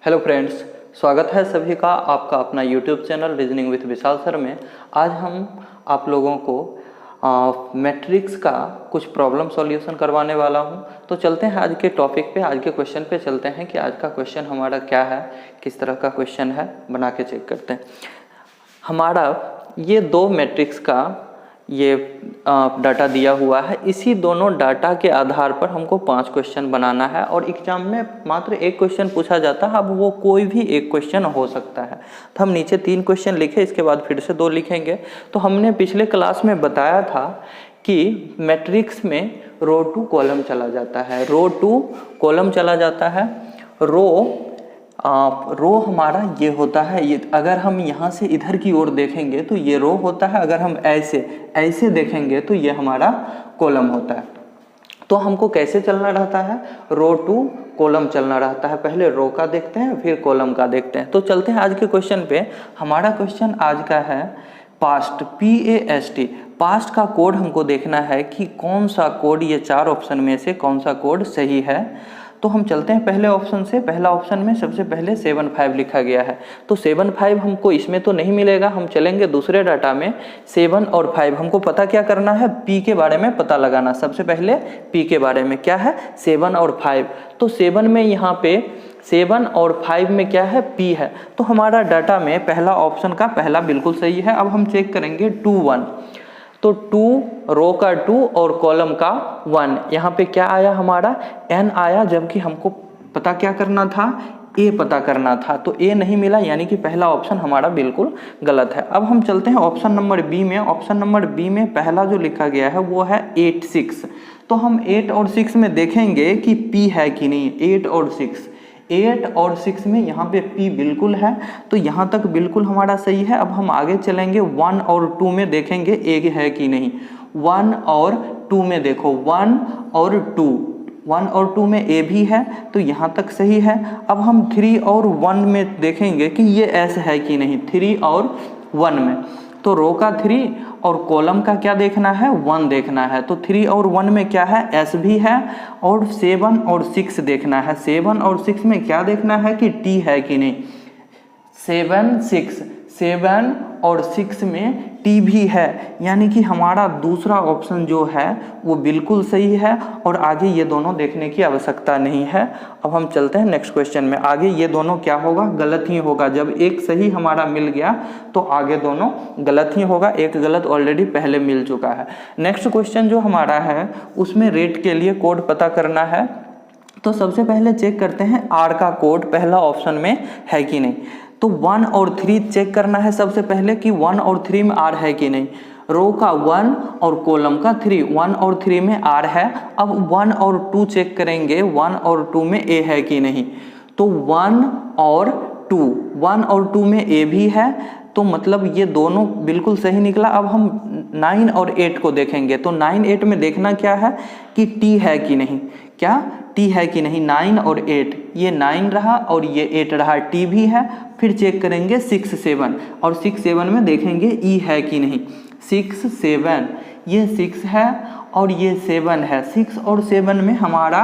Hello friends, स्वागत है सभी का आपका अपना YouTube channel reasoning with Vishal sir में। आज हम आप लोगों को मैट्रिक्स का कुछ प्रॉब्लम सॉल्यूशन करवाने वाला हूं। तो चलते हैं आज के टॉपिक पे, आज के क्वेश्चन पे चलते हैं कि आज का क्वेश्चन हमारा क्या है, किस तरह का क्वेश्चन है, बना के चेक करते हैं। हमारा ये दो मैट्रिक्स का ये डाटा दिया हुआ है। इसी दोनों डाटा के आधार पर हमको 5 क्वेश्चन बनाना है और एग्जाम में मात्र एक क्वेश्चन पूछा जाता है। अब वो कोई भी एक क्वेश्चन हो सकता है। तो हम नीचे 3 क्वेश्चन लिखे, इसके बाद फिर से 2 लिखेंगे। तो हमने पिछले क्लास में बताया था कि मैट्रिक्स में रो टू कॉलम चला जाता है, रो टू कॉलम चला जाता है। रो हमारा ये होता है, ये अगर हम यहाँ से इधर की ओर देखेंगे तो ये रो होता है, अगर हम ऐसे देखेंगे तो ये हमारा कॉलम होता है। तो हमको कैसे चलना रहता है, रो टू कॉलम चलना रहता है। पहले रो का देखते हैं फिर कॉलम का देखते हैं। तो चलते हैं आज के क्वेश्चन पे। हमारा क्वेश्चन आज का है पास्ट, PAST। पास्ट का कोड हमको देखना है कि कौन सा कोड, ये 4 ऑप्शन में से कौन सा कोड सही है। तो हम चलते हैं पहले ऑप्शन से। पहला ऑप्शन में सबसे पहले 7 5 लिखा गया है। तो 7 5 हमको इसमें तो नहीं मिलेगा, हम चलेंगे दूसरे डाटा में। 7 और 5 हमको पता क्या करना है, P के बारे में पता लगाना। सबसे पहले P के बारे में क्या है, 7 और 5। तो 7 में यहाँ पे 7 और 5 में क्या है, P है। तो हमारा डाटा में पहला ऑप्शन का पहला बिल्कुल सही है। अब हम चेक करेंगे 2 1। तो 2 रो का 2 और कॉलम का 1। यहाँ पे क्या आया, हमारा n आया, जबकि हमको पता क्या करना था, A पता करना था। तो A नहीं मिला, यानी कि पहला ऑप्शन हमारा बिल्कुल गलत है। अब हम चलते हैं ऑप्शन नंबर B में। ऑप्शन नंबर B में पहला जो लिखा गया है वो है 8 6। तो हम 8 और 6 में देखेंगे कि P है कि नहीं। 8 और 6 में यहाँ पे P बिल्कुल है, तो यहाँ तक बिल्कुल हमारा सही है। अब हम आगे चलेंगे 1 और 2 में देखेंगे A है कि नहीं। 1 और 2 में देखो, 1 और 2 में A भी है, तो यहाँ तक सही है। अब हम 3 और 1 में देखेंगे कि ये S है कि नहीं। 3 और 1 में तो रो का 3 और कॉलम का क्या देखना है, 1 देखना है। तो 3 और 1 में क्या है, S भी है। और 7 और 6 देखना है। 7 और 6 में क्या देखना है कि T है कि नहीं। 7 और 6 में T भी है, यानी कि हमारा दूसरा ऑप्शन जो है वो बिल्कुल सही है और आगे ये दोनों देखने की आवश्यकता नहीं है। अब हम चलते हैं नेक्स्ट क्वेश्चन में। आगे ये दोनों क्या होगा, गलत ही होगा। जब एक सही हमारा मिल गया तो आगे दोनों गलत ही होगा। एक गलत ऑलरेडी पहले मिल चुका है। नेक्स्ट क्वेश्चन जो हमारा है उसमें रेट के लिए कोड पता करना है। तो सबसे पहले चेक करते हैं R का कोड पहला ऑप्शन में है कि नहीं। तो 1 और 3 चेक करना है सबसे पहले कि 1 और 3 में R है कि नहीं। रो का 1 और कॉलम का 3, 1 और 3 में R है। अब 1 और 2 चेक करेंगे, 1 और 2 में A है कि नहीं। तो 1 और 2 में A भी है, तो मतलब ये दोनों बिल्कुल सही निकला। अब हम 9 और 8 को देखेंगे। तो 9 8 में देखना क्या है कि T है कि नहीं। क्या T है कि नहीं। 9 और 8, ये 9 रहा और ये 8 रहा, T भी है। फिर चेक करेंगे 6 7 और 6 7 में देखेंगे E है कि नहीं। 6 7, ये 6 है और ये 7 है। 6 और 7 में हमारा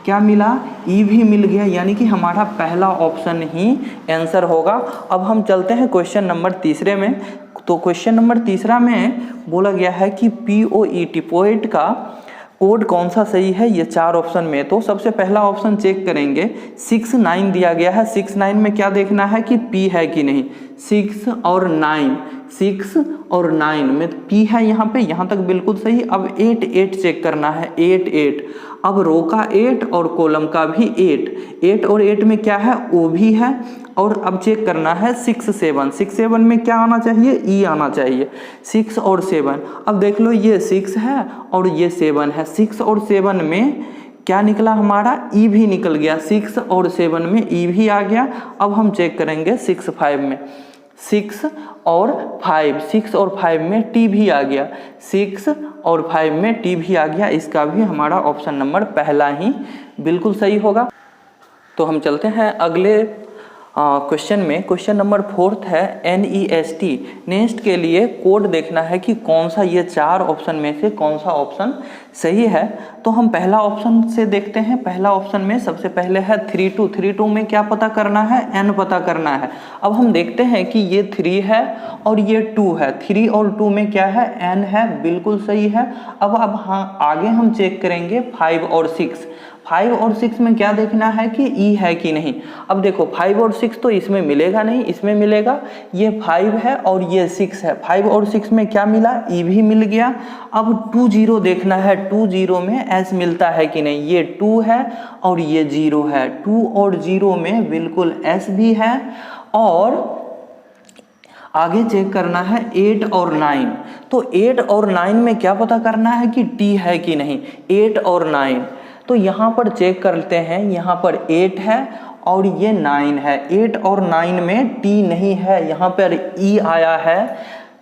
क्या मिला, E भी मिल गया, यानी कि हमारा पहला ऑप्शन ही आंसर होगा। अब हम चलते हैं क्वेश्चन नंबर तीसरे में। तो क्वेश्चन नंबर तीसरा में बोला गया है कि POET पोएट का कोड कौन सा सही है, ये 4 ऑप्शन में। तो सबसे पहला ऑप्शन चेक करेंगे, 6 9 दिया गया है। 6 9 में क्या देखना है कि P है कि नहीं। 6 और 9 में P है यहाँ पे, यहाँ तक बिल्कुल सही। अब 8 8 चेक करना है, 8 8। अब रो का 8 और कॉलम का भी 8 और 8 में क्या है, O भी है। और अब चेक करना है 6 7 में क्या आना चाहिए, E आना चाहिए। 6 और 7, अब देख लो ये 6 है और ये 7 है। 6 और 7 में क्या निकला, हमारा E भी निकल गया। 6 और 7 में E भी आ गया। अब हम चेक करेंगे 6 5 में। 6 और 5 में T भी आ गया। 6 और 5 में T भी आ गया। इसका भी हमारा ऑप्शन नंबर पहला ही बिल्कुल सही होगा। तो हम चलते हैं अगले क्वेश्चन में क्वेश्चन नंबर 4 है NEST नेस्ट के लिए कोड देखना है कि कौन सा ये 4 ऑप्शन में से कौन सा ऑप्शन सही है। तो हम पहला ऑप्शन से देखते हैं। पहला ऑप्शन में सबसे पहले है 3 में क्या पता करना है, n पता करना है। अब हम देखते हैं कि ये 3 है और ये 2 है। 3 और 2 में क्या है, n है, बिल्कुल सही है। अब हाँ आगे हम चेक करेंगे 5 और 6। 5 और 6 में क्या देखना है कि ई है कि नहीं। अब देखो 5 और 6 तो इसमें मिलेगा नहीं, इसमें मिलेगा। ये 5 है और ये 6 है। 5 और 6 में क्या मिला, ई भी मिल गया। अब 2 0 देखना है, 2 0 में एस मिलता है कि नहीं। ये 2 है और ये 0 है। 2 और 0 में बिल्कुल एस भी है। और आगे चेक करना है 8 और 9। तो 8 और 9 में क्या पता करना है कि टी है कि नहीं। 8 और 9 तो यहाँ पर चेक करते हैं। यहाँ पर 8 है और ये 9 है। 8 और 9 में टी नहीं है, यहाँ पर ई आया है।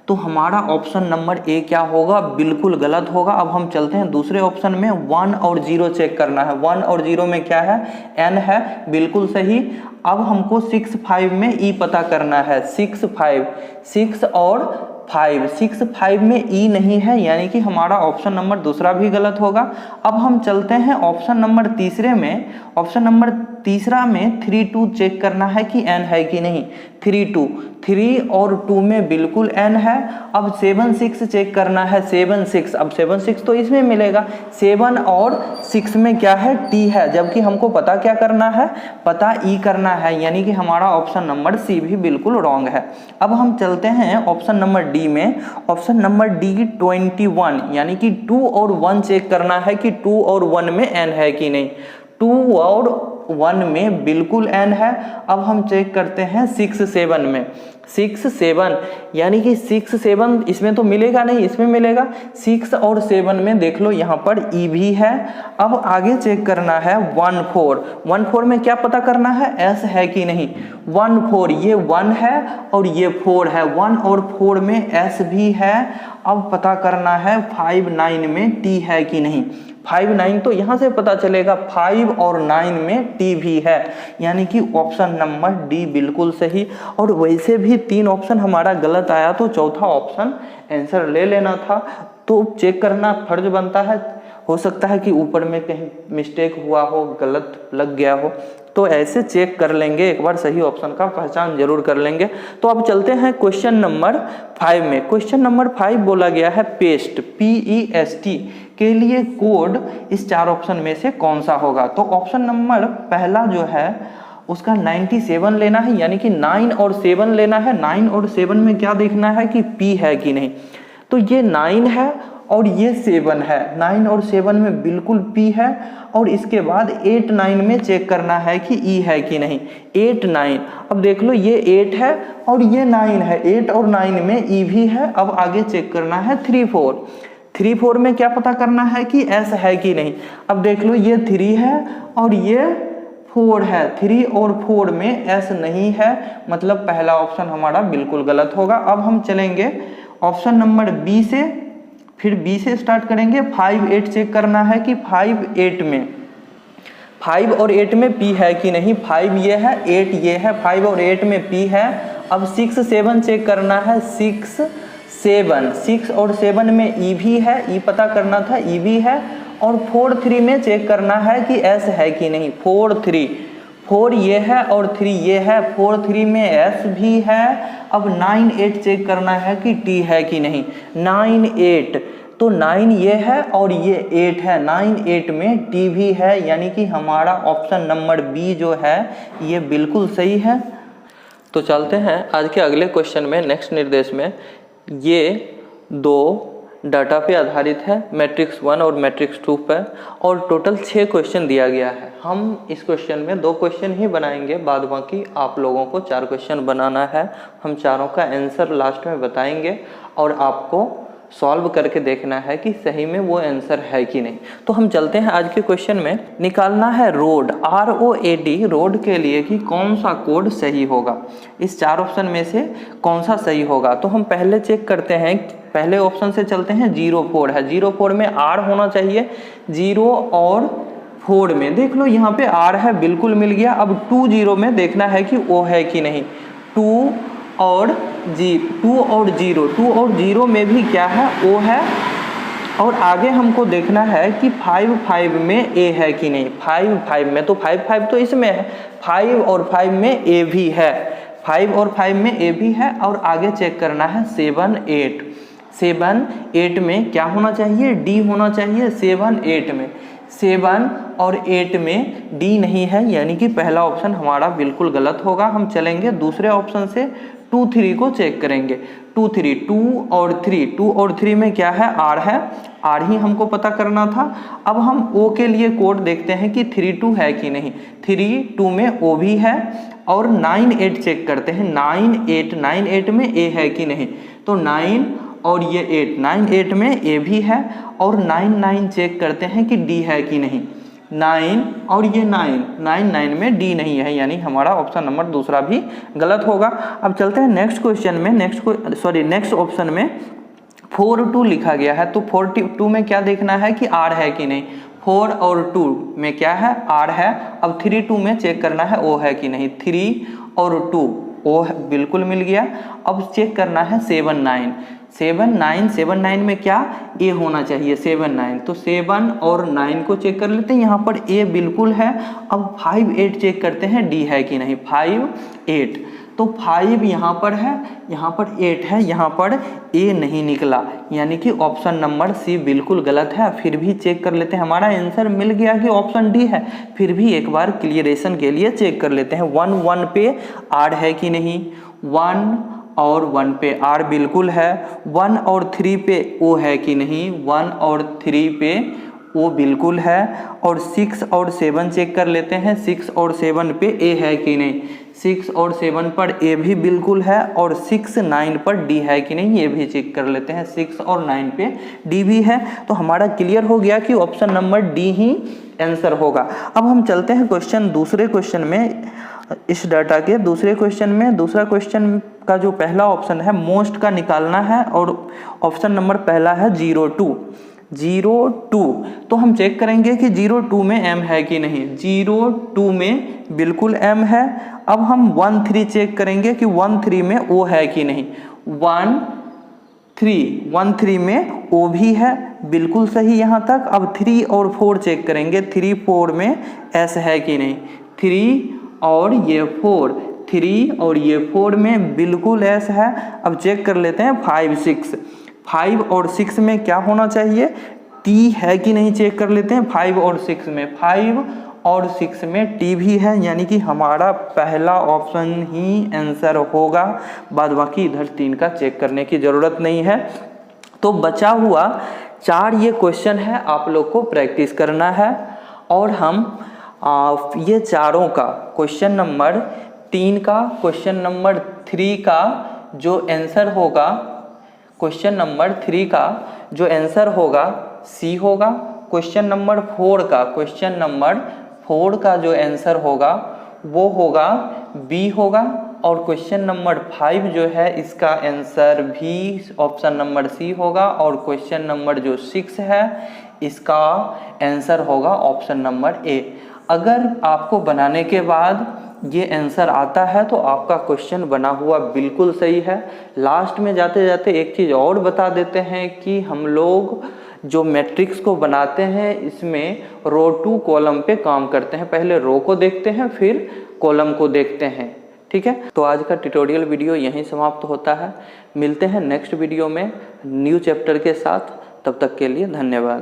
तो हमारा ऑप्शन नंबर ए क्या होगा, बिल्कुल गलत होगा। अब हम चलते हैं दूसरे ऑप्शन में। 1 और 0 चेक करना है। 1 और 0 में क्या है, एन है, बिल्कुल सही। अब हमको 6 5 में ई पता करना है। 6 5 6 और 5 6 5 में ई नहीं है, यानी कि हमारा ऑप्शन नंबर दूसरा भी गलत होगा। अब हम चलते हैं ऑप्शन नंबर तीसरे में। ऑप्शन नंबर तीसरा में 3 2 चेक करना है कि n है कि नहीं। 3 2 3 और 2 में बिल्कुल n है। अब 7 6 चेक करना है। 7 6 अब 7 6 तो इसमें मिलेगा। 7 और 6 में क्या है, t है, जबकि हमको पता क्या करना है, पता ई करना है, यानी कि हमारा ऑप्शन नंबर सी भी बिल्कुल रॉन्ग है। अब हम चलते हैं ऑप्शन नंबर डी में। ऑप्शन नंबर डी 21 यानी कि 2 और 1 चेक करना है कि 2 और 1 में n है कि नहीं। 2 और 1 में बिल्कुल n है। अब हम चेक करते हैं 6 7 में। 6 7 यानी कि 6 7 इसमें तो मिलेगा नहीं, इसमें मिलेगा। 6 और 7 में देख लो यहाँ पर ई भी है। अब आगे चेक करना है 1 4। 1 4 में क्या पता करना है, एस है कि नहीं। 1 4 ये 1 है और ये 4 है। 1 और 4 में एस भी है। अब पता करना है 5 9 में टी है कि नहीं। 5 9 तो यहाँ से पता चलेगा 5 और 9 में टी भी है, यानी कि ऑप्शन नंबर डी बिल्कुल सही। और वैसे भी 3 ऑप्शन हमारा गलत आया तो चौथा ऑप्शन आंसर ले लेना था। तो चेक करना फर्ज बनता है। हो सकता है कि ऊपर में कहीं मिस्टेक हुआ हो, गलत लग गया हो, तो ऐसे चेक कर लेंगे एक बार, सही ऑप्शन का पहचान जरूर कर लेंगे। तो अब चलते हैं क्वेश्चन नंबर 5 में। क्वेश्चन नंबर 5 बोला गया है पेस्ट PEST के लिए कोड इस 4 ऑप्शन में से कौन सा होगा। तो ऑप्शन नंबर पहला जो है उसका 97 लेना है, यानी कि 9 और 7 लेना है। 9 और 7 में क्या देखना है कि P है कि नहीं। तो ये 9 है और ये 7 है। 9 और 7 में बिल्कुल P है। और इसके बाद 8 9 में चेक करना है कि E है कि नहीं। 8 9 अब देख लो ये 8 है और ये 9 है। 8 और 9 में E भी है। अब आगे चेक करना है 3 4। 3 4 में क्या पता करना है कि S है कि नहीं। अब देख लो ये 3 है और ये 4 है। 3 और 4 में S नहीं है, मतलब पहला ऑप्शन हमारा बिल्कुल गलत होगा। अब हम चलेंगे ऑप्शन नंबर बी से। फिर बी से स्टार्ट करेंगे। 5 8 चेक करना है कि 5 8 में 5 और 8 में P है कि नहीं। 5 ये है, 8 ये है, 5 और 8 में P है। अब 6 7 चेक करना है। 6 7 6 और 7 में E भी है, E पता करना था, E भी है। और 4 3 में चेक करना है कि S है कि नहीं। 4 3 4 ये है और 3 ये है। 4 3 में S भी है। अब 9 8 चेक करना है कि T है कि नहीं। 9 8 तो 9 ये है और ये 8 है। 9 8 में T भी है, यानी कि हमारा ऑप्शन नंबर बी जो है ये बिल्कुल सही है। तो चलते हैं आज के अगले क्वेश्चन में। नेक्स्ट निर्देश में ये 2 डाटा पे आधारित है, मैट्रिक्स 1 और मैट्रिक्स 2 पर, और टोटल 6 क्वेश्चन दिया गया है। हम इस क्वेश्चन में 2 क्वेश्चन ही बनाएंगे, बाद बाकी आप लोगों को 4 क्वेश्चन बनाना है। हम चारों का आंसर लास्ट में बताएंगे और आपको सॉल्व करके देखना है कि सही में वो आंसर है कि नहीं। तो हम चलते हैं आज के क्वेश्चन में। निकालना है रोड ROAD रोड के लिए कि कौन सा कोड सही होगा। इस 4 ऑप्शन में से कौन सा सही होगा। तो हम पहले चेक करते हैं, पहले ऑप्शन से चलते हैं। 0 4 है, 0 4 में R होना चाहिए। 0 और 4 में देख लो यहाँ पे R है, बिल्कुल मिल गया। अब 2 0 में देखना है कि O है कि नहीं। 2 और 0 में भी क्या है, O है। और आगे हमको देखना है कि 5 5 में A है कि नहीं। 5 5 में तो 5 5 तो इसमें है, 5 और 5 में A भी है, 5 और 5 में A भी है। और आगे चेक करना है 7 8। 7 8 में क्या होना चाहिए, D होना चाहिए। 7 8 में 7 और 8 में D नहीं है, यानी कि पहला ऑप्शन हमारा बिल्कुल गलत होगा। हम चलेंगे दूसरे ऑप्शन से, 2 3 को चेक करेंगे। 2 3 2 और 3 में क्या है, R है, R ही हमको पता करना था। अब हम O के लिए कोड देखते हैं कि 3 2 है कि नहीं। 3 2 में O भी है। और 9 8 चेक करते हैं, 9 8 में A है कि नहीं। तो 9 और ये 8, 9 8 में A भी है। और 9 9 चेक करते हैं कि D है कि नहीं। 9 और ये 9 में D नहीं है, यानी हमारा ऑप्शन नंबर दूसरा भी गलत होगा। अब चलते हैं नेक्स्ट क्वेश्चन में। नेक्स्ट ऑप्शन में 4 2 लिखा गया है, तो 42 में क्या देखना है कि R है कि नहीं। 4 और 2 में क्या है, R है। अब 3 2 में चेक करना है O है कि नहीं। 3 और 2 O बिल्कुल मिल गया। अब चेक करना है 7 9 में क्या, A होना चाहिए। 7 9, तो 7 और 9 को चेक कर लेते हैं, यहाँ पर A बिल्कुल है। अब 5 8 चेक करते हैं D है कि नहीं। 5 8, तो 5 यहाँ पर है, यहाँ पर 8 है, यहाँ पर A नहीं निकला, यानी कि ऑप्शन नंबर C बिल्कुल गलत है। फिर भी चेक कर लेते हैं, हमारा आंसर मिल गया कि ऑप्शन D है। फिर भी एक बार क्लियरेशन के लिए चेक कर लेते हैं। 1 1 पे R है कि नहीं। 1 और 1 पे R बिल्कुल है। 1 और 3 पे O है कि नहीं। 1 और 3 पे O बिल्कुल है। और 6 और 7 चेक कर लेते हैं, 6 और 7 पे A है कि नहीं। 6 और 7 पर A भी बिल्कुल है। और 6 9 पर D है कि नहीं, ये भी चेक कर लेते हैं। 6 और 9 पे D भी है। तो हमारा क्लियर हो गया कि ऑप्शन नंबर D ही आंसर होगा। अब हम चलते हैं दूसरे क्वेश्चन में, इस डाटा के दूसरे क्वेश्चन में। दूसरा क्वेश्चन का जो पहला ऑप्शन है मोस्ट का निकालना है, और ऑप्शन नंबर पहला है 0 2। तो हम चेक करेंगे कि 0 2 में M है कि नहीं। 0 2 में बिल्कुल M है। अब हम 1 3 चेक करेंगे कि 1 3 में O है कि नहीं। 1 3 में O भी है, बिल्कुल सही यहाँ तक। अब 3 और 4 चेक करेंगे, 3 4 में S है कि नहीं। 3 और ये 4, 3 और ये 4 में बिल्कुल S है। अब चेक कर लेते हैं 5 6, 5 और 6 में क्या होना चाहिए, T है कि नहीं चेक कर लेते हैं। 5 और 6 में, 5 और 6 में T भी है, यानी कि हमारा पहला ऑप्शन ही आंसर होगा। बाद बाकी इधर 3 का चेक करने की ज़रूरत नहीं है। तो बचा हुआ 4 ये क्वेश्चन है, आप लोग को प्रैक्टिस करना है। और हम ये चारों का क्वेश्चन नंबर 3 का, क्वेश्चन नंबर 3 का जो आंसर होगा, क्वेश्चन नंबर 3 का जो आंसर होगा C होगा। क्वेश्चन नंबर 4 का जो आंसर होगा वो होगा B होगा। और क्वेश्चन नंबर 5 जो है इसका आंसर भी ऑप्शन नंबर C होगा। और क्वेश्चन नंबर जो 6 है इसका आंसर होगा ऑप्शन नंबर A। अगर आपको बनाने के बाद ये आंसर आता है तो आपका क्वेश्चन बना हुआ बिल्कुल सही है। लास्ट में जाते जाते एक चीज़ और बता देते हैं कि हम लोग जो मैट्रिक्स को बनाते हैं इसमें रो टू कॉलम पे काम करते हैं। पहले रो को देखते हैं फिर कॉलम को देखते हैं, ठीक है। तो आज का ट्यूटोरियल वीडियो यहीं समाप्त होता है। मिलते हैं नेक्स्ट वीडियो में न्यू चैप्टर के साथ। तब तक के लिए धन्यवाद।